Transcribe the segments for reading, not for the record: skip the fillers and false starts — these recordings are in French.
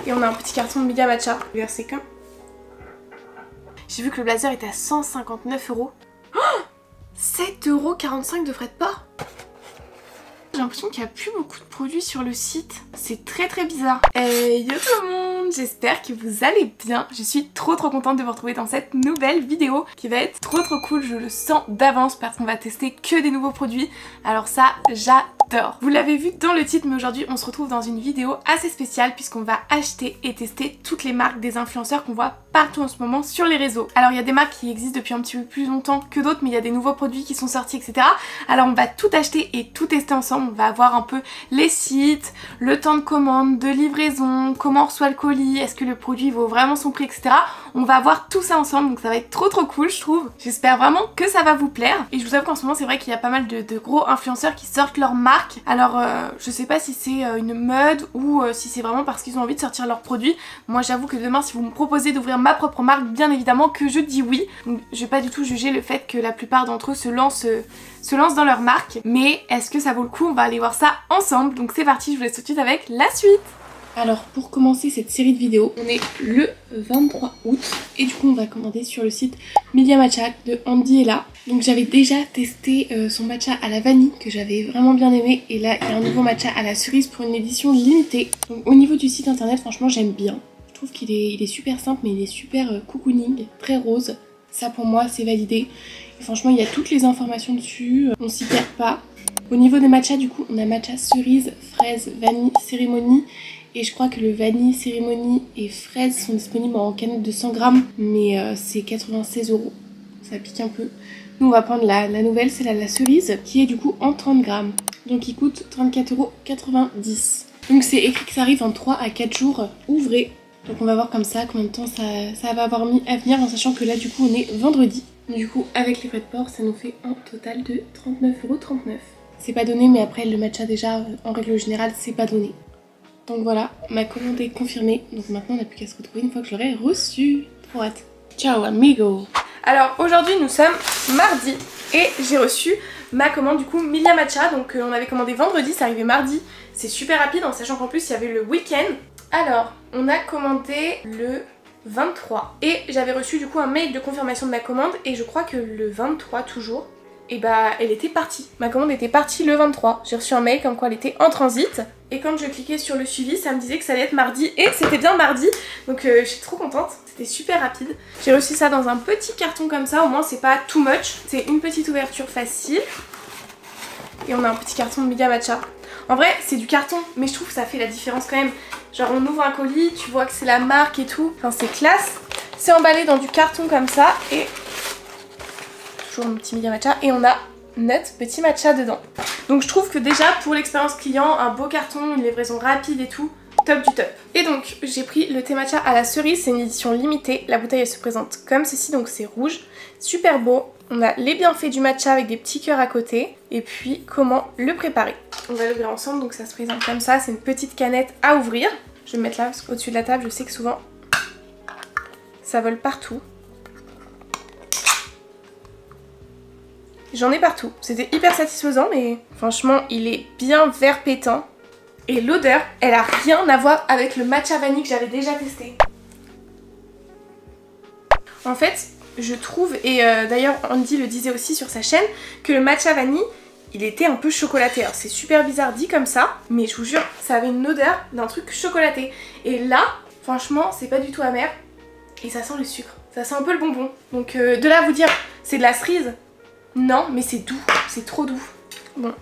Et on a un petit carton de méga matcha. Versé comme. J'ai vu que le blazer était à 159 €. Oh, 7,45 € de frais de port. J'ai l'impression qu'il n'y a plus beaucoup de produits sur le site. C'est très bizarre. Hey yo tout le monde, j'espère que vous allez bien. Je suis trop contente de vous retrouver dans cette nouvelle vidéo qui va être trop cool. Je le sens d'avance parce qu'on va tester que des nouveaux produits. Alors ça, j'adore. Vous l'avez vu dans le titre, mais aujourd'hui on se retrouve dans une vidéo assez spéciale puisqu'on va acheter et tester toutes les marques des influenceurs qu'on voit partout en ce moment sur les réseaux. Alors il y a des marques qui existent depuis un petit peu plus longtemps que d'autres, mais il y a des nouveaux produits qui sont sortis, etc. Alors on va tout acheter et tout tester ensemble. On va voir un peu les sites, le temps de commande, de livraison, comment on reçoit le colis, est-ce que le produit vaut vraiment son prix, etc. On va voir tout ça ensemble, donc ça va être trop cool je trouve. J'espère vraiment que ça va vous plaire. Et je vous avoue qu'en ce moment c'est vrai qu'il y a pas mal de gros influenceurs qui sortent leur marque. Alors je sais pas si c'est une mode ou si c'est vraiment parce qu'ils ont envie de sortir leurs produits. Moi j'avoue que demain si vous me proposez d'ouvrir ma propre marque, bien évidemment que je dis oui. Donc je vais pas du tout juger le fait que la plupart d'entre eux se lancent dans leur marque. Mais est-ce que ça vaut le coup? On va aller voir ça ensemble. Donc c'est parti, je vous laisse tout de suite avec la suite. Alors pour commencer cette série de vidéos, on est le 23 août et du coup on va commander sur le site Media Matcha de Andy Ella. Donc j'avais déjà testé son matcha à la vanille que j'avais vraiment bien aimé, et là il y a un nouveau matcha à la cerise pour une édition limitée. Donc au niveau du site internet, franchement j'aime bien. Je trouve qu'il est super simple, mais il est super cocooning, très rose. Ça pour moi c'est validé. Et franchement il y a toutes les informations dessus, on s'y perd pas. Au niveau des matchas, du coup on a matcha cerise, fraise, vanille, cérémonie. Et je crois que le vanille, cérémonie et fraise sont disponibles en canette de 100 grammes. Mais c'est 96 €. Ça pique un peu. Nous on va prendre la nouvelle, c'est la cerise, qui est du coup en 30 grammes. Donc il coûte 34,90 €. Donc c'est écrit que ça arrive en 3 à 4 jours ouvrés. Donc on va voir comme ça combien de temps ça va avoir mis à venir, en sachant que là du coup on est vendredi. Du coup avec les frais de port ça nous fait un total de 39,39 €. C'est pas donné, mais après le matcha déjà en règle générale c'est pas donné. Donc voilà, ma commande est confirmée. Donc maintenant on n'a plus qu'à se retrouver une fois que je l'aurai reçue. Trop hâte. Ciao amigo. Alors aujourd'hui nous sommes mardi et j'ai reçu ma commande du coup Media Matcha. Donc on avait commandé vendredi, c'est arrivé mardi. C'est super rapide en sachant qu'en plus il y avait le week-end. Alors on a commandé le 23 et j'avais reçu du coup un mail de confirmation de ma commande, et je crois que le 23 toujours, et bah elle était partie. Ma commande était partie le 23. J'ai reçu un mail comme quoi elle était en transit. Et quand je cliquais sur le suivi, ça me disait que ça allait être mardi. Et c'était bien mardi. Donc je suis trop contente. C'était super rapide. J'ai reçu ça dans un petit carton comme ça. Au moins c'est pas too much. C'est une petite ouverture facile. Et on a un petit carton de Media Matcha. En vrai c'est du carton, mais je trouve que ça fait la différence quand même. Genre on ouvre un colis, tu vois que c'est la marque et tout. Enfin c'est classe. C'est emballé dans du carton comme ça. Et toujours mon petit Media Matcha, et on a notre petit matcha dedans. Donc je trouve que déjà pour l'expérience client, un beau carton, une livraison rapide et tout, top du top. Et donc j'ai pris le thé matcha à la cerise, c'est une édition limitée. La bouteille elle se présente comme ceci, donc c'est rouge, super beau. On a les bienfaits du matcha avec des petits cœurs à côté, et puis comment le préparer. On va l'ouvrir ensemble, donc ça se présente comme ça, c'est une petite canette à ouvrir. Je vais me mettre là parce qu'au-dessus de la table, je sais que souvent ça vole partout. J'en ai partout. C'était hyper satisfaisant, mais franchement, il est bien vert pétant. Et l'odeur, elle a rien à voir avec le matcha vanille que j'avais déjà testé. En fait, je trouve, et d'ailleurs Andy le disait aussi sur sa chaîne, que le matcha vanille, il était un peu chocolaté. Alors c'est super bizarre dit comme ça, mais je vous jure, ça avait une odeur d'un truc chocolaté. Et là, franchement, c'est pas du tout amer. Et ça sent le sucre. Ça sent un peu le bonbon. Donc de là à vous dire, c'est de la cerise. Non, mais c'est doux, c'est trop doux. Bon,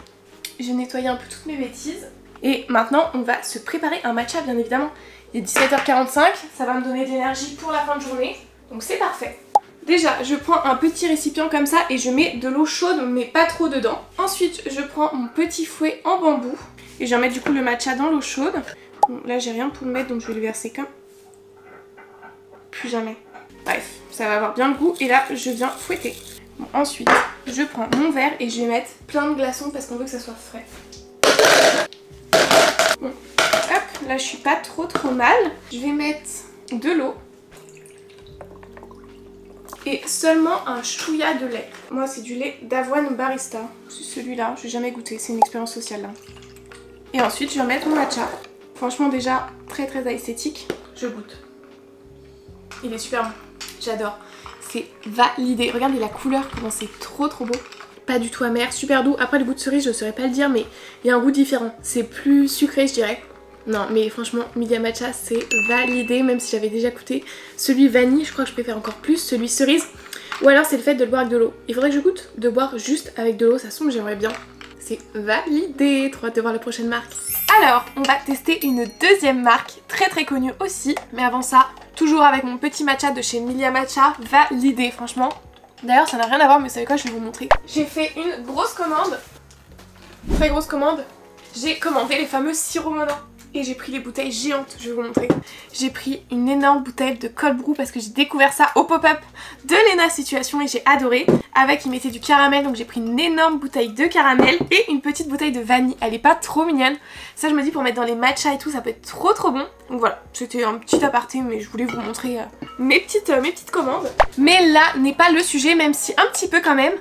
j'ai nettoyé un peu toutes mes bêtises. Et maintenant, on va se préparer un matcha, bien évidemment. Il est 17h45, ça va me donner de l'énergie pour la fin de journée. Donc c'est parfait. Déjà, je prends un petit récipient comme ça et je mets de l'eau chaude, mais pas trop dedans. Ensuite, je prends mon petit fouet en bambou. Et je vais mettre du coup le matcha dans l'eau chaude. Bon, là, j'ai rien pour le mettre, donc je vais le verser comme... Plus jamais. Bref, ça va avoir bien le goût. Et là, je viens fouetter. Bon, ensuite, je prends mon verre et je vais mettre plein de glaçons parce qu'on veut que ça soit frais. Bon, hop, là je suis pas trop mal. Je vais mettre de l'eau et seulement un chouïa de lait. Moi c'est du lait d'avoine barista. C'est celui-là, je n'ai jamais goûté, c'est une expérience sociale là. Et ensuite je vais mettre mon matcha. Franchement déjà, très esthétique. Je goûte. Il est super bon, j'adore. C'est validé. Regardez la couleur, comment c'est trop beau. Pas du tout amer, super doux. Après le goût de cerise, je saurais pas le dire, mais il y a un goût différent. C'est plus sucré, je dirais. Non, mais franchement, Media Matcha, c'est validé, même si j'avais déjà goûté. Celui vanille, je crois que je préfère encore plus. Celui cerise, ou alors c'est le fait de le boire avec de l'eau. Il faudrait que je goûte de boire juste avec de l'eau, ça semble, j'aimerais bien. C'est validé. Trop hâte de voir la prochaine marque. Alors, on va tester une deuxième marque, très connue aussi. Mais avant ça, toujours avec mon petit matcha de chez Media Matcha, validé, franchement. D'ailleurs, ça n'a rien à voir, mais vous savez quoi, je vais vous montrer. J'ai fait une grosse commande, très grosse commande. J'ai commandé les fameux sirops Monin. Et j'ai pris les bouteilles géantes, je vais vous montrer. J'ai pris une énorme bouteille de cold brew parce que j'ai découvert ça au pop-up de Lena Situation et j'ai adoré. Avec, ils mettaient du caramel, donc j'ai pris une énorme bouteille de caramel et une petite bouteille de vanille. Elle est pas trop mignonne. Ça, je me dis, pour mettre dans les matchas et tout, ça peut être trop bon. Donc voilà, c'était un petit aparté, mais je voulais vous montrer mes petites commandes. Mais là n'est pas le sujet, même si un petit peu quand même.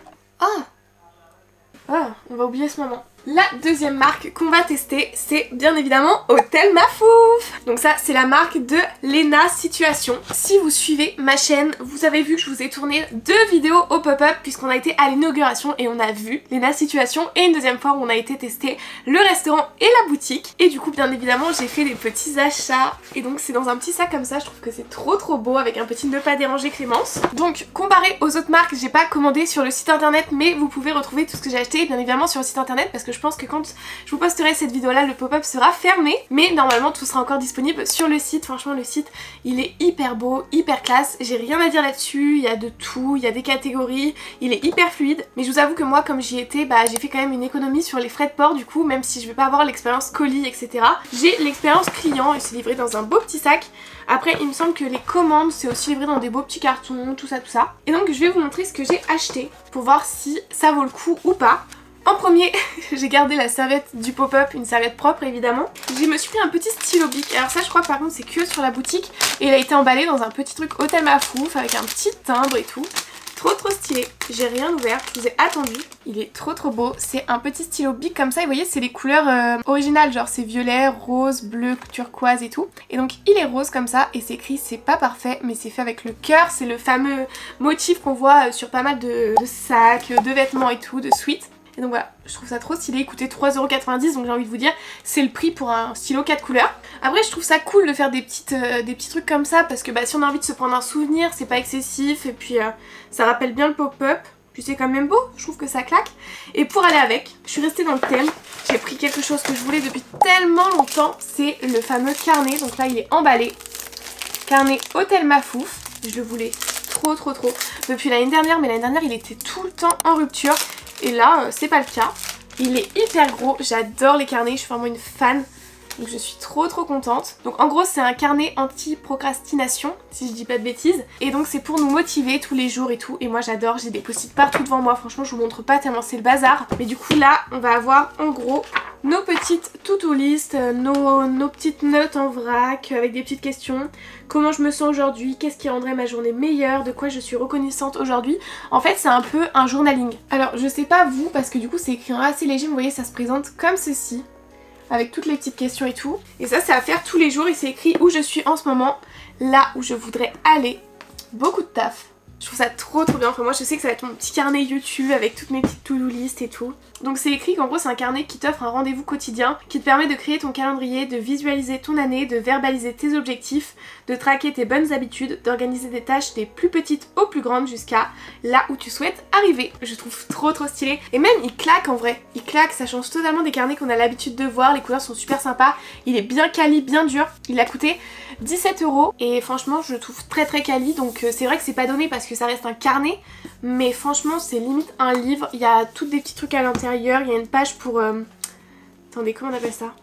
On va oublier ce moment. La deuxième marque qu'on va tester, c'est bien évidemment Hôtel Mafouf. Donc ça, c'est la marque de Lena Situation. Si vous suivez ma chaîne, vous avez vu que je vous ai tourné 2 vidéos au pop-up puisqu'on a été à l'inauguration et on a vu Lena Situation, et une deuxième fois où on a été tester le restaurant et la boutique. Et du coup, bien évidemment, j'ai fait des petits achats. Et donc c'est dans un petit sac comme ça, je trouve que c'est trop beau avec un petit ne pas déranger Clémence. Donc comparé aux autres marques, j'ai pas commandé sur le site internet, mais vous pouvez retrouver tout ce que j'ai acheté bien évidemment sur le site internet parce que je pense que quand je vous posterai cette vidéo là, le pop-up sera fermé, mais normalement tout sera encore disponible sur le site. Franchement, le site il est hyper beau, hyper classe, j'ai rien à dire là-dessus, il y a de tout, il y a des catégories, il est hyper fluide. Mais je vous avoue que moi, comme j'y étais, j'ai fait quand même une économie sur les frais de port, du coup, même si je vais pas avoir l'expérience colis, etc. J'ai l'expérience client et c'est livré dans un beau petit sac. Après, il me semble que les commandes, c'est aussi livré dans des beaux petits cartons, tout ça. Et donc, je vais vous montrer ce que j'ai acheté pour voir si ça vaut le coup ou pas. En premier, j'ai gardé la serviette du pop-up, une serviette propre évidemment. Je me suis pris un petit stylo bic. Alors ça, je crois que par contre c'est que sur la boutique. Et il a été emballé dans un petit truc Hôtel Mafouf avec un petit timbre et tout. Trop stylé. J'ai rien ouvert, je vous ai attendu. Il est trop beau. C'est un petit stylo bic comme ça. Et vous voyez, c'est les couleurs originales. Genre c'est violet, rose, bleu, turquoise et tout. Et donc il est rose comme ça. Et c'est écrit, c'est pas parfait, mais c'est fait avec le cœur. C'est le fameux motif qu'on voit sur pas mal de sacs, de vêtements et tout, de suites. Et donc voilà, je trouve ça trop stylé, il coûtait 3,90 €, donc j'ai envie de vous dire, c'est le prix pour un stylo 4 couleurs. Après je trouve ça cool de faire des petits trucs comme ça, parce que si on a envie de se prendre un souvenir, c'est pas excessif, et puis ça rappelle bien le pop-up. Puis c'est quand même beau, je trouve que ça claque. Et pour aller avec, je suis restée dans le thème, j'ai pris quelque chose que je voulais depuis tellement longtemps, c'est le fameux carnet, donc là il est emballé. Carnet Hôtel Mafouf, je le voulais trop depuis l'année dernière, mais l'année dernière il était tout le temps en rupture. Et là, c'est pas le cas. Il est hyper gros, j'adore les carnets, je suis vraiment une fan. Donc je suis trop contente. Donc en gros c'est un carnet anti-procrastination, si je dis pas de bêtises. Et donc c'est pour nous motiver tous les jours et tout. Et moi j'adore, j'ai des post-it partout devant moi. Franchement je vous montre pas tellement c'est le bazar. Mais du coup là on va avoir en gros nos petites to-do list, nos petites notes en vrac avec des petites questions. Comment je me sens aujourd'hui, qu'est-ce qui rendrait ma journée meilleure, de quoi je suis reconnaissante aujourd'hui. En fait c'est un peu un journaling. Alors je sais pas vous parce que du coup c'est écrit en assez léger, vous voyez ça se présente comme ceci. Avec toutes les petites questions et tout. Et ça c'est à faire tous les jours et c'est écrit où je suis en ce moment, là où je voudrais aller. Beaucoup de taf. Je trouve ça trop bien. Enfin moi je sais que ça va être mon petit carnet YouTube avec toutes mes petites to-do list et tout. Donc c'est écrit qu'en gros c'est un carnet qui t'offre un rendez-vous quotidien, qui te permet de créer ton calendrier, de visualiser ton année, de verbaliser tes objectifs, de traquer tes bonnes habitudes, d'organiser des tâches des plus petites aux plus grandes jusqu'à là où tu souhaites arriver. Je trouve trop stylé. Et même il claque en vrai. Il claque, ça change totalement des carnets qu'on a l'habitude de voir. Les couleurs sont super sympas. Il est bien quali, bien dur. Il a coûté 17 € et franchement je le trouve très quali. Donc c'est vrai que c'est pas donné parce que ça reste un carnet. Mais franchement c'est limite un livre. Il y a toutes des petits trucs à l'intérieur. Il y a une page pour... Attendez, comment on appelle ça ?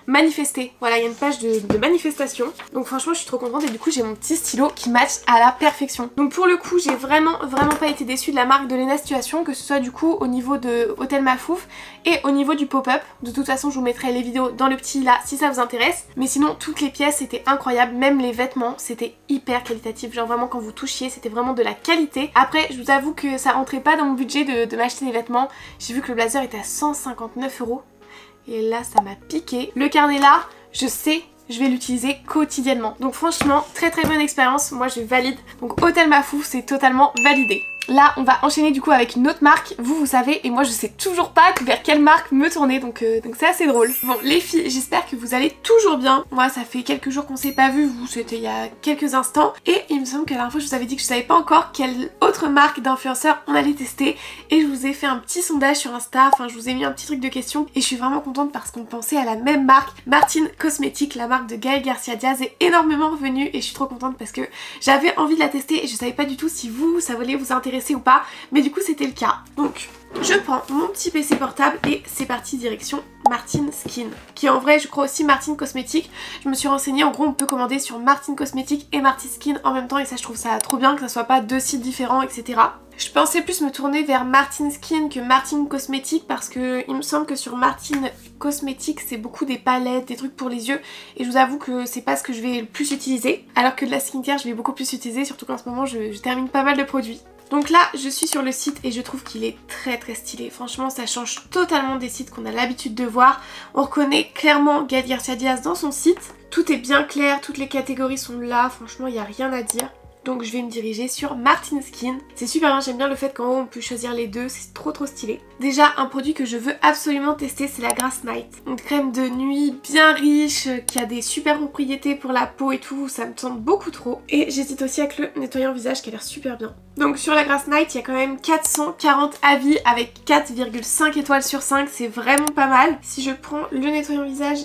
Manifester. Voilà, il y a une page de manifestation. Donc franchement je suis trop contente et du coup j'ai mon petit stylo qui match à la perfection. Donc pour le coup j'ai vraiment pas été déçue de la marque de Lena Situation, que ce soit du coup au niveau de Hôtel Mafouf et au niveau du pop-up. De toute façon je vous mettrai les vidéos dans le petit là si ça vous intéresse. Mais sinon toutes les pièces étaient incroyables, même les vêtements c'était hyper qualitatif. Genre vraiment quand vous touchiez c'était vraiment de la qualité. Après je vous avoue que ça rentrait pas dans mon budget de m'acheter des vêtements. J'ai vu que le blazer était à 159 €. Et là ça m'a piqué. Le carnet là, je sais je vais l'utiliser quotidiennement. Donc franchement, très très bonne expérience, moi je valide. Donc Hôtel Mafou, c'est totalement validé. Là, on va enchaîner du coup avec une autre marque, vous savez, et moi je sais toujours pas vers quelle marque me tourner, donc c'est assez drôle. Bon les filles, j'espère que vous allez toujours bien. Moi ça fait quelques jours qu'on s'est pas vu, vous c'était il y a quelques instants, et il me semble que la dernière fois je vous avais dit que je savais pas encore quelle autre marque d'influenceurs on allait tester, et je vous ai fait un petit sondage sur Insta, enfin je vous ai mis un petit truc de questions, et je suis vraiment contente parce qu'on pensait à la même marque. Martine Cosmetics, la marque de Gaël Garcia Diaz, est énormément revenue, et je suis trop contente parce que j'avais envie de la tester, et je savais pas du tout si vous, ça allait vous intéresser ou pas, mais du coup c'était le cas. Donc je prends mon petit PC portable et c'est parti direction Martine Skin, qui est en vrai je crois aussi Martine Cosmetics. Je me suis renseignée, en gros on peut commander sur Martine Cosmetics et Martine Skin en même temps, et ça je trouve ça trop bien que ça soit pas deux sites différents, etc. Je pensais plus me tourner vers Martine Skin que Martine Cosmetics parce que il me semble que sur Martine Cosmetics c'est beaucoup des palettes, des trucs pour les yeux, et je vous avoue que c'est pas ce que je vais le plus utiliser, alors que de la skincare je vais beaucoup plus utiliser, surtout qu'en ce moment je termine pas mal de produits. Donc là je suis sur le site et je trouve qu'il est très très stylé, franchement ça change totalement des sites qu'on a l'habitude de voir. On reconnaît clairement Gaël Garcia Diaz dans son site, tout est bien clair, toutes les catégories sont là, franchement il n'y a rien à dire. Donc je vais me diriger sur Martine Skin. C'est super bien, j'aime bien le fait qu'en haut on peut choisir les deux, c'est trop stylé. Déjà un produit que je veux absolument tester, c'est la Grass Night. Une crème de nuit bien riche, qui a des super propriétés pour la peau et tout, ça me tente beaucoup trop. Et j'hésite aussi avec le nettoyant visage qui a l'air super bien. Donc sur la Grass Night, il y a quand même 440 avis avec 4,5 étoiles sur 5, c'est vraiment pas mal. Si je prends le nettoyant visage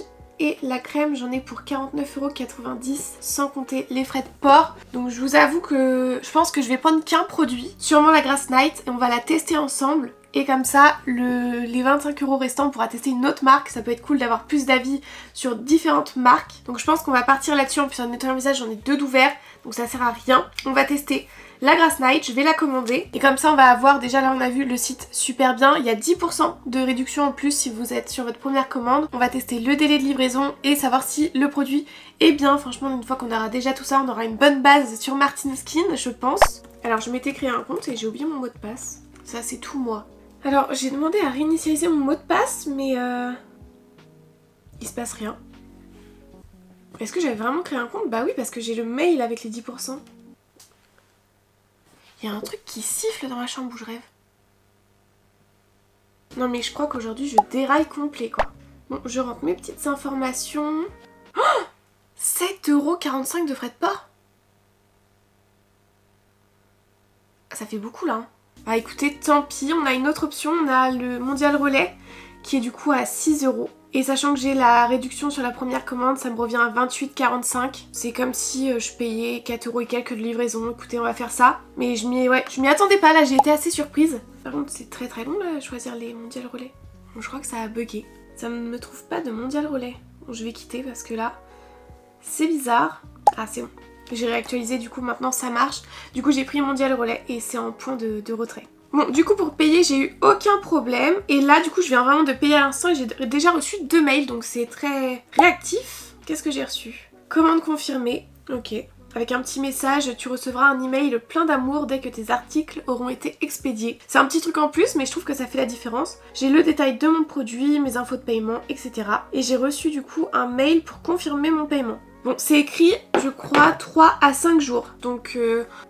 et la crème, j'en ai pour 49,90€ sans compter les frais de port. Donc je vous avoue que je pense que je vais prendre qu'un produit, sûrement la Grass Night, et on va la tester ensemble. Et comme ça, les 25€ restants, on pourra tester une autre marque. Ça peut être cool d'avoir plus d'avis sur différentes marques. Donc je pense qu'on va partir là-dessus. En plus, un nettoyant visage, j'en ai deux d'ouverts, donc ça sert à rien. On va tester la Grass Night, je vais la commander. Et comme ça, on va avoir, déjà là on a vu le site super bien. Il y a 10% de réduction en plus si vous êtes sur votre première commande. On va tester le délai de livraison et savoir si le produit est bien. Franchement, une fois qu'on aura déjà tout ça, on aura une bonne base sur Martine Skin, je pense. Alors je m'étais créé un compte et j'ai oublié mon mot de passe. Ça c'est tout moi. Alors j'ai demandé à réinitialiser mon mot de passe, mais il se passe rien. Est-ce que j'avais vraiment créé un compte? Bah oui, parce que j'ai le mail avec les 10%. Il y a un truc qui siffle dans la chambre où je rêve. Non mais je crois qu'aujourd'hui je déraille complet quoi. Bon, je rentre mes petites informations. Oh, 7,45€ de frais de port. Ça fait beaucoup là. Hein. Ah écoutez, tant pis, on a une autre option. On a le Mondial Relais qui est du coup à 6€. Et sachant que j'ai la réduction sur la première commande, ça me revient à 28,45. C'est comme si je payais 4€ et quelques de livraison. Écoutez, on va faire ça. Mais je m'y attendais pas là, j'ai été assez surprise. Par contre, c'est très très long là, choisir les Mondial Relais. Bon, je crois que ça a bugué. Ça ne me trouve pas de Mondial Relais. Bon, je vais quitter parce que là, c'est bizarre. Ah, c'est bon. J'ai réactualisé, du coup maintenant ça marche. Du coup j'ai pris Mondial Relais et c'est en point de retrait. Bon, du coup pour payer j'ai eu aucun problème. Et là du coup je viens vraiment de payer à l'instant et j'ai déjà reçu 2 mails, donc c'est très réactif. Qu'est-ce que j'ai reçu? Commande confirmée, ok. Avec un petit message, tu recevras un email plein d'amour dès que tes articles auront été expédiés. C'est un petit truc en plus, mais je trouve que ça fait la différence. J'ai le détail de mon produit, mes infos de paiement, etc. Et j'ai reçu du coup un mail pour confirmer mon paiement. Bon, c'est écrit, je crois, 3 à 5 jours. Donc,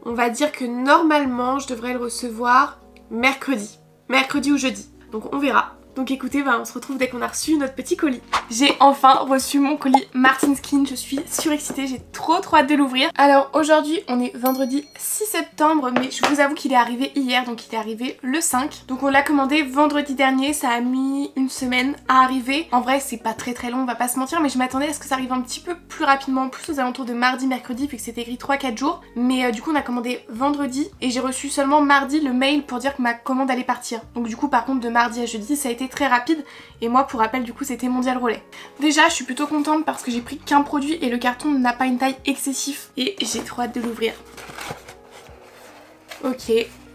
on va dire que normalement, je devrais le recevoir mercredi. Mercredi ou jeudi. Donc, on verra. Donc écoutez, on se retrouve dès qu'on a reçu notre petit colis. J'ai enfin reçu mon colis Martine Skin, je suis surexcitée, j'ai trop hâte de l'ouvrir. Alors aujourd'hui on est vendredi 6 septembre, mais je vous avoue qu'il est arrivé hier, donc il est arrivé le 5. Donc on l'a commandé vendredi dernier, ça a mis une semaine à arriver. En vrai c'est pas très long, on va pas se mentir, mais je m'attendais à ce que ça arrive un petit peu plus rapidement, plus aux alentours de mardi, mercredi, vu que c'était écrit 3-4 jours. Mais du coup on a commandé vendredi et j'ai reçu seulement mardi le mail pour dire que ma commande allait partir. Donc du coup par contre de mardi à jeudi ça a été très rapide, et moi pour rappel du coup c'était Mondial Relais. Déjà je suis plutôt contente parce que j'ai pris qu'un produit et le carton n'a pas une taille excessive et j'ai trop hâte de l'ouvrir. Ok,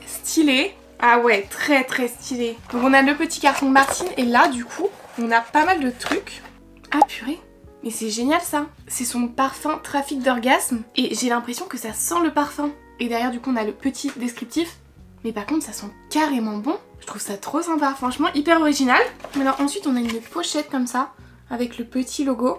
stylé. Ah ouais, très stylé. Donc on a le petit carton de Martine et là du coup on a pas mal de trucs. Ah purée, mais c'est génial ça. C'est son parfum Trafic d'orgasme et j'ai l'impression que ça sent le parfum. Et derrière du coup on a le petit descriptif. Mais par contre ça sent carrément bon. Je trouve ça trop sympa, franchement hyper original. Alors ensuite on a une pochette comme ça avec le petit logo.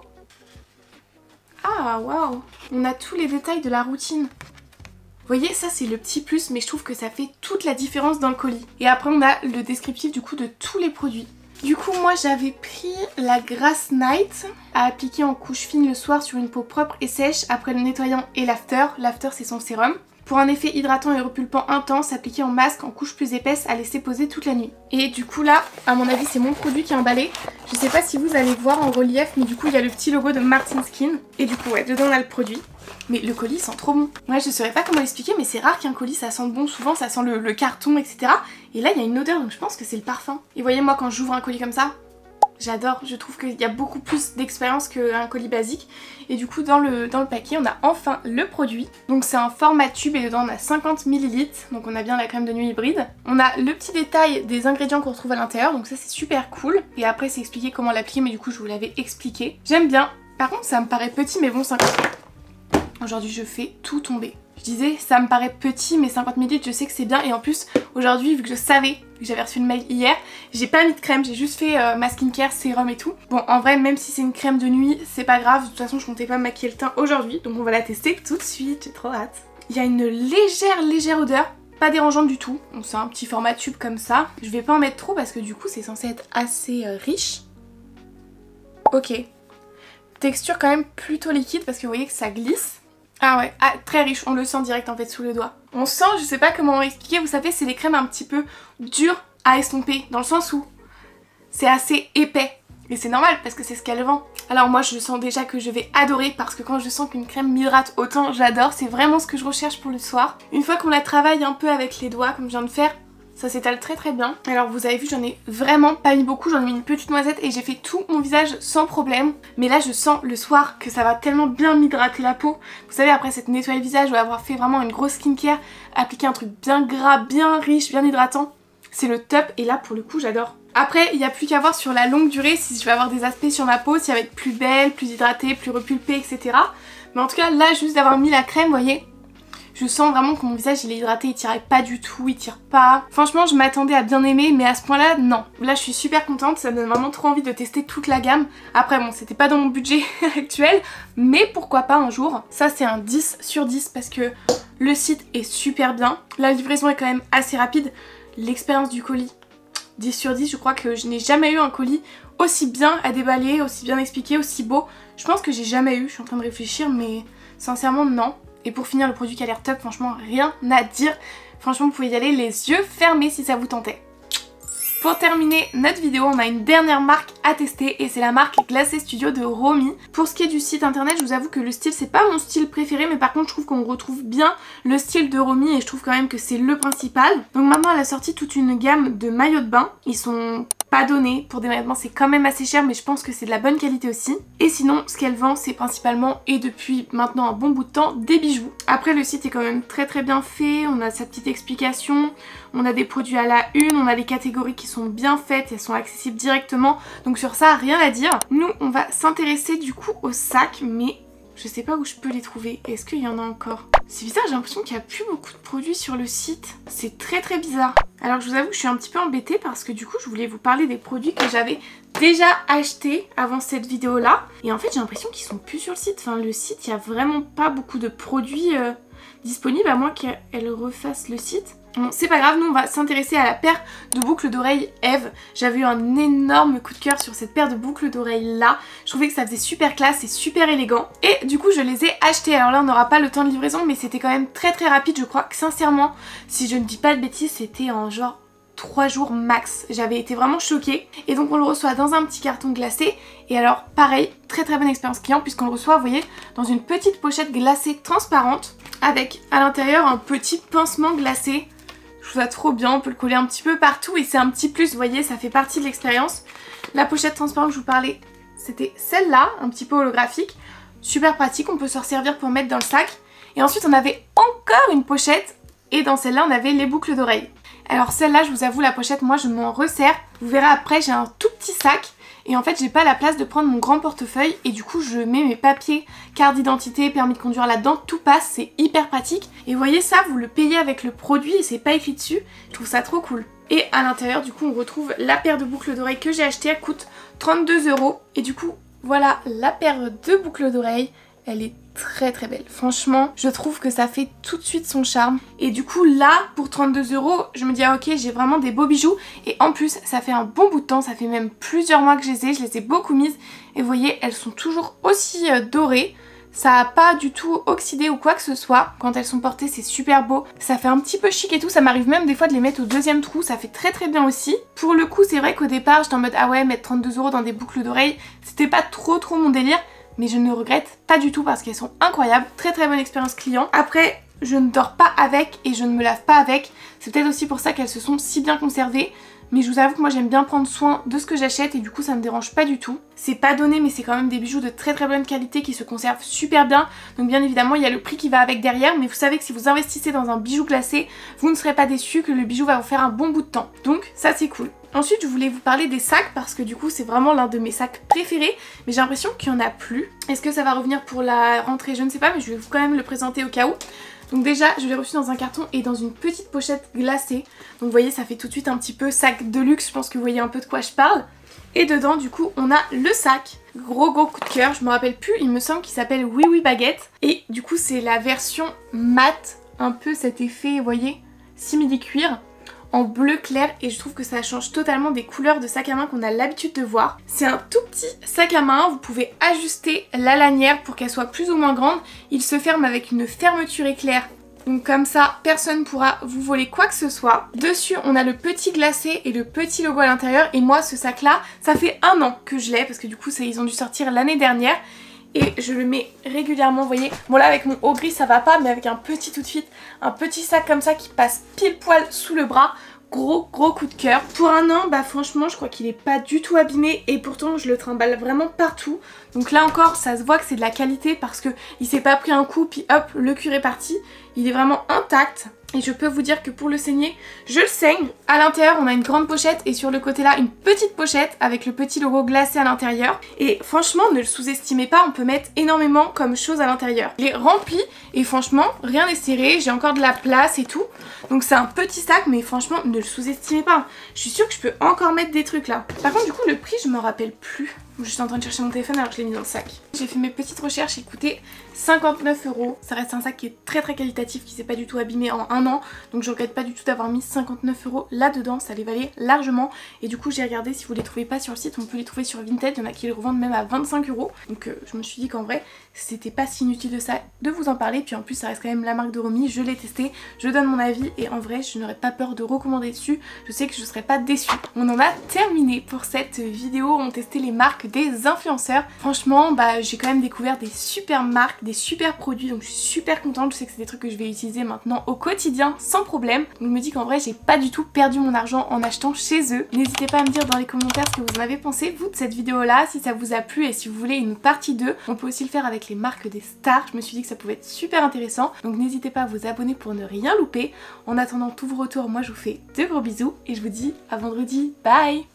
Ah waouh, on a tous les détails de la routine. Vous voyez, ça c'est le petit plus, mais je trouve que ça fait toute la différence dans le colis. Et après on a le descriptif du coup de tous les produits. Du coup moi j'avais pris la Grass Night à appliquer en couche fine le soir sur une peau propre et sèche après le nettoyant et l'after. L'after c'est son sérum. Pour un effet hydratant et repulpant intense, appliqué en masque en couche plus épaisse à laisser poser toute la nuit. Et du coup là, à mon avis c'est mon produit qui est emballé. Je sais pas si vous allez voir en relief, mais du coup il y a le petit logo de Martin Skin. Et du coup ouais, dedans on a le produit. Mais le colis sent trop bon. Ouais, je saurais pas comment l'expliquer, mais c'est rare qu'un colis ça sente bon. Souvent ça sent le carton, etc. Et là il y a une odeur, donc je pense que c'est le parfum. Et voyez, moi quand j'ouvre un colis comme ça, j'adore. Je trouve qu'il y a beaucoup plus d'expérience qu'un colis basique. Et du coup dans le paquet on a enfin le produit. Donc c'est un format tube et dedans on a 50 ml. Donc on a bien la crème de nuit hybride. On a le petit détail des ingrédients qu'on retrouve à l'intérieur. Donc ça c'est super cool. Et après c'est expliqué comment l'appliquer, mais du coup je vous l'avais expliqué. J'aime bien. Par contre ça me paraît petit, mais bon 50. Aujourd'hui je fais tout tomber. Je disais ça me paraît petit, mais 50 ml je sais que c'est bien. Et en plus aujourd'hui, vu que je savais que j'avais reçu le mail hier, j'ai pas mis de crème, j'ai juste fait ma skincare, sérum et tout. Bon en vrai même si c'est une crème de nuit c'est pas grave, de toute façon je comptais pas me maquiller le teint aujourd'hui. Donc on va la tester tout de suite, j'ai trop hâte. Il y a une légère odeur, pas dérangeante du tout. Donc c'est un petit format tube comme ça. Je vais pas en mettre trop parce que du coup c'est censé être assez riche. Ok. Texture quand même plutôt liquide parce que vous voyez que ça glisse. Ah ouais, très riche, on le sent direct en fait sous le doigt. On sent, je sais pas comment expliquer, vous savez c'est des crèmes un petit peu dures à estomper, dans le sens où c'est assez épais. Et c'est normal parce que c'est ce qu'elle vend. Alors moi je sens déjà que je vais adorer parce que quand je sens qu'une crème m'hydrate autant, j'adore. C'est vraiment ce que je recherche pour le soir. Une fois qu'on la travaille un peu avec les doigts comme je viens de faire, ça s'étale très bien. Alors vous avez vu, j'en ai vraiment pas mis beaucoup, j'en ai mis une petite noisette et j'ai fait tout mon visage sans problème. Mais là je sens le soir que ça va tellement bien m'hydrater la peau. Vous savez, après s'être nettoyé le visage ou avoir fait vraiment une grosse skincare, appliquer un truc bien gras, bien riche, bien hydratant, c'est le top. Et là pour le coup j'adore. Après il n'y a plus qu'à voir sur la longue durée si je vais avoir des aspects sur ma peau, si elle va être plus belle, plus hydratée, plus repulpée, etc. Mais en tout cas là juste d'avoir mis la crème, vous voyez, je sens vraiment que mon visage il est hydraté, il tirait pas du tout, il tire pas. Franchement je m'attendais à bien aimer, mais à ce point là non. Là je suis super contente, ça me donne vraiment trop envie de tester toute la gamme. Après bon c'était pas dans mon budget actuel, mais pourquoi pas un jour. Ça c'est un 10 sur 10 parce que le site est super bien. La livraison est quand même assez rapide. L'expérience du colis, 10 sur 10, je crois que je n'ai jamais eu un colis aussi bien à déballer, aussi bien expliqué, aussi beau. Je pense que j'ai jamais eu, je suis en train de réfléchir, mais sincèrement non. Et pour finir, le produit qui a l'air top, franchement rien à dire. Franchement vous pouvez y aller les yeux fermés si ça vous tentait. Pour terminer notre vidéo, on a une dernière marque à tester et c'est la marque Glacé Studio de Romy. Pour ce qui est du site internet, je vous avoue que le style c'est pas mon style préféré, mais par contre je trouve qu'on retrouve bien le style de Romy et je trouve quand même que c'est le principal. Donc maintenant elle a sorti toute une gamme de maillots de bain. Ils sont pas donnés, pour des maillots de bain c'est quand même assez cher, mais je pense que c'est de la bonne qualité aussi. Et sinon ce qu'elle vend c'est principalement, et depuis maintenant un bon bout de temps, des bijoux. Après le site est quand même très bien fait, on a sa petite explication, on a des produits à la une, on a des catégories qui sont bien faites, elles sont accessibles directement, donc sur ça rien à dire. Nous on va s'intéresser du coup aux sacs, mais je sais pas où je peux les trouver. Est-ce qu'il y en a encore? C'est bizarre, j'ai l'impression qu'il n'y a plus beaucoup de produits sur le site. C'est très bizarre. Alors je vous avoue que je suis un petit peu embêtée parce que du coup je voulais vous parler des produits que j'avais déjà achetés avant cette vidéo là. Et en fait j'ai l'impression qu'ils sont plus sur le site. Enfin le site, il n'y a vraiment pas beaucoup de produits disponibles à moins qu'elle refasse le site. Bon, c'est pas grave, nous on va s'intéresser à la paire de boucles d'oreilles Eve. J'avais eu un énorme coup de cœur sur cette paire de boucles d'oreilles là. Je trouvais que ça faisait super classe et super élégant. Et du coup je les ai achetées. Alors là on n'aura pas le temps de livraison, mais c'était quand même très rapide. Je crois que sincèrement, si je ne dis pas de bêtises, c'était en genre 3 jours max. J'avais été vraiment choquée. Et donc on le reçoit dans un petit carton glacé. Et alors pareil, très bonne expérience client puisqu'on le reçoit, vous voyez, dans une petite pochette glacée transparente avec à l'intérieur un petit pincement glacé. Je trouve ça trop bien, on peut le coller un petit peu partout et c'est un petit plus, vous voyez, ça fait partie de l'expérience. La pochette transparente que je vous parlais, c'était celle-là, un petit peu holographique. Super pratique, on peut se resservir pour mettre dans le sac. Et ensuite on avait encore une pochette et dans celle-là on avait les boucles d'oreilles. Alors celle-là, je vous avoue, la pochette, moi je m'en resserre. Vous verrez après, j'ai un tout petit sac. Et en fait j'ai pas la place de prendre mon grand portefeuille et du coup je mets mes papiers, carte d'identité, permis de conduire là-dedans, tout passe, c'est hyper pratique. Et vous voyez ça, vous le payez avec le produit et c'est pas écrit dessus, je trouve ça trop cool. Et à l'intérieur du coup on retrouve la paire de boucles d'oreilles que j'ai achetée, elle coûte 32 €. Et du coup voilà la paire de boucles d'oreilles, elle est très très belle. Franchement, je trouve que ça fait tout de suite son charme. Et du coup là, pour 32 €, je me dis ah, ok, j'ai vraiment des beaux bijoux. Et en plus, ça fait un bon bout de temps, ça fait même plusieurs mois que je les ai beaucoup mises. Et vous voyez, elles sont toujours aussi dorées. Ça a pas du tout oxydé ou quoi que ce soit. Quand elles sont portées, c'est super beau. Ça fait un petit peu chic et tout. Ça m'arrive même des fois de les mettre au deuxième trou. Ça fait très très bien aussi. Pour le coup, c'est vrai qu'au départ, j'étais en mode ah ouais, mettre 32 € dans des boucles d'oreilles, c'était pas trop mon délire. Mais je ne regrette pas du tout parce qu'elles sont incroyables. Très très bonne expérience client. Après, je ne dors pas avec et je ne me lave pas avec. C'est peut-être aussi pour ça qu'elles se sont si bien conservées. Mais je vous avoue que moi j'aime bien prendre soin de ce que j'achète et du coup ça me dérange pas du tout. C'est pas donné mais c'est quand même des bijoux de très très bonne qualité qui se conservent super bien. Donc bien évidemment il y a le prix qui va avec derrière, mais vous savez que si vous investissez dans un bijou glacé, vous ne serez pas déçus, que le bijou va vous faire un bon bout de temps. Donc ça c'est cool. Ensuite je voulais vous parler des sacs parce que du coup c'est vraiment l'un de mes sacs préférés, mais j'ai l'impression qu'il n'y en a plus. Est-ce que ça va revenir pour la rentrée? Je ne sais pas, mais je vais quand même le présenter au cas où. Donc déjà je l'ai reçu dans un carton et dans une petite pochette glacée. Donc vous voyez ça fait tout de suite un petit peu sac de luxe, je pense que vous voyez un peu de quoi je parle. Et dedans du coup on a le sac, gros coup de cœur, je me rappelle plus, il me semble qu'il s'appelle Oui Oui Baguette. Et du coup c'est la version mat, un peu cet effet vous voyez, simili cuir, en bleu clair, et je trouve que ça change totalement des couleurs de sac à main qu'on a l'habitude de voir. C'est un tout petit sac à main, vous pouvez ajuster la lanière pour qu'elle soit plus ou moins grande. Il se ferme avec une fermeture éclair, donc comme ça personne ne pourra vous voler quoi que ce soit. Dessus on a le petit glacé et le petit logo à l'intérieur, et moi ce sac là ça fait 1 an que je l'ai parce que du coup ils ont dû sortir l'année dernière. Et je le mets régulièrement, vous voyez. Bon là avec mon haut gris ça va pas, mais avec un petit tout de suite, un petit sac comme ça qui passe pile poil sous le bras. Gros coup de cœur. Pour 1 an, bah franchement je crois qu'il est pas du tout abîmé et pourtant je le trimballe vraiment partout. Donc là encore ça se voit que c'est de la qualité parce que il s'est pas pris un coup puis hop le cuir est parti. Il est vraiment intact. Et je peux vous dire que pour le saigner, je le saigne. À l'intérieur, on a une grande pochette et sur le côté là, une petite pochette avec le petit logo glacé à l'intérieur. Et franchement, ne le sous-estimez pas, on peut mettre énormément comme choses à l'intérieur. Il est rempli et franchement, rien n'est serré, j'ai encore de la place et tout. Donc c'est un petit sac, mais franchement, ne le sous-estimez pas. Je suis sûre que je peux encore mettre des trucs là. Par contre, du coup, le prix, je m'en rappelle plus. Je suis en train de chercher mon téléphone alors que je l'ai mis dans le sac. J'ai fait mes petites recherches, il coûtait 59 €. Ça reste un sac qui est très qualitatif, qui s'est pas du tout abîmé en 1 an. Donc je regrette pas du tout d'avoir mis 59 € là-dedans, ça les valait largement. Et du coup j'ai regardé, si vous les trouvez pas sur le site, on peut les trouver sur Vinted. Il y en a qui les revendent même à 25 €. Donc je me suis dit qu'en vrai c'était pas si inutile de ça de vous en parler. Puis en plus ça reste quand même la marque de Romy, je l'ai testé, je donne mon avis et en vrai je n'aurais pas peur de recommander dessus. Je sais que je serais pas déçue. On en a terminé pour cette vidéo, on testait les marques des influenceurs. Franchement bah j'ai quand même découvert des super marques, des super produits, donc je suis super contente. Je sais que c'est des trucs que je vais utiliser maintenant au quotidien sans problème. Donc je me dis qu'en vrai j'ai pas du tout perdu mon argent en achetant chez eux. N'hésitez pas à me dire dans les commentaires ce que vous en avez pensé vous de cette vidéo là, si ça vous a plu et si vous voulez une partie 2. On peut aussi le faire avec les marques des stars, je me suis dit que ça pouvait être super intéressant. Donc n'hésitez pas à vous abonner pour ne rien louper. En attendant tous vos retours, moi je vous fais de gros bisous et je vous dis à vendredi, bye.